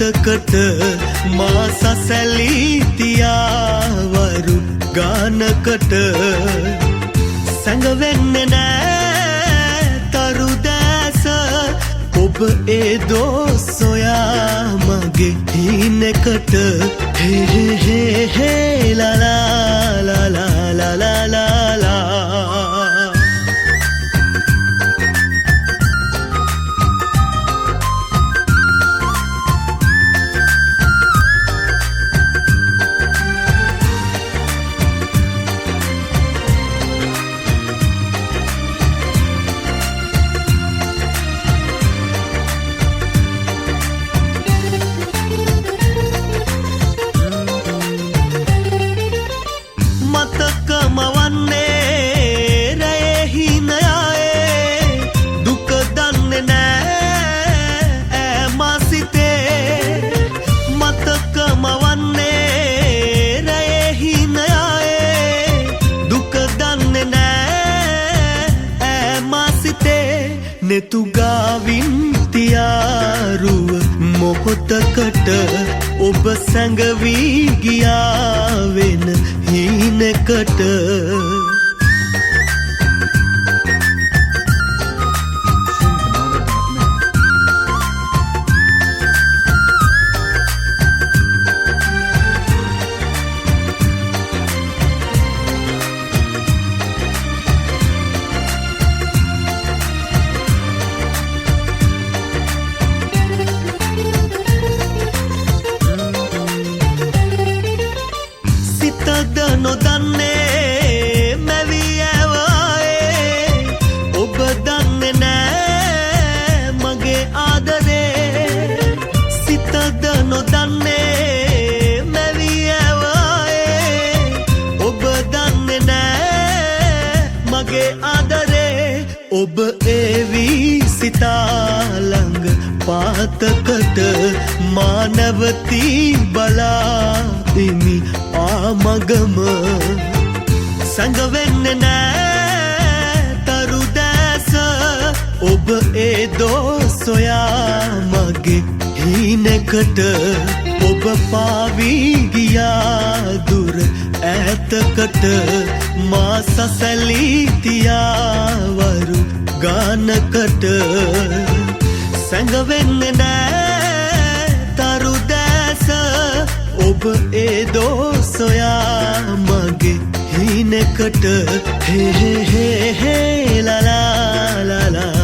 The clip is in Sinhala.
මතකට මා සසැලී තියාවරු ගානකට සැඟවෙන්නේ නෑ තරු දැස ඔබ ඒ දෝ සොයා මගේ හිනකට හේ හේ හේ හේ ලා ලා ලා ලා ලා ලා ලා නෙතුගාවින් තියාරුව මොහොතකට ඔබ සැඟවී ගියා වෙන හීනකට නොදන්නේ මැවී ඇවායේ ඔබ දන්නේ නෑ මගේ ආදරේ සිතද නොදන්නේ මැවී ඇවායේ ඔබ දන්නේ නෑ මගේ ආදරේ ඔබ ඒවී සිතා ළඟ පාතකට මා නැවතී බලා ඉමි ආමගම සැඟවෙන්නේ නෑ තරු දැස ඔබ ඒ දෝ සොයා මගේ හිනකට ඔබ පාවී ගියා දුර ඈතකට මා සසැලී තියාවරු ගානකට සැඟවෙන්නේ නෑ තරු දැස ඔබ ඒ දෝ සොයා මගේ හිනකට හේ හේ හේ ලා ලා ලා ලා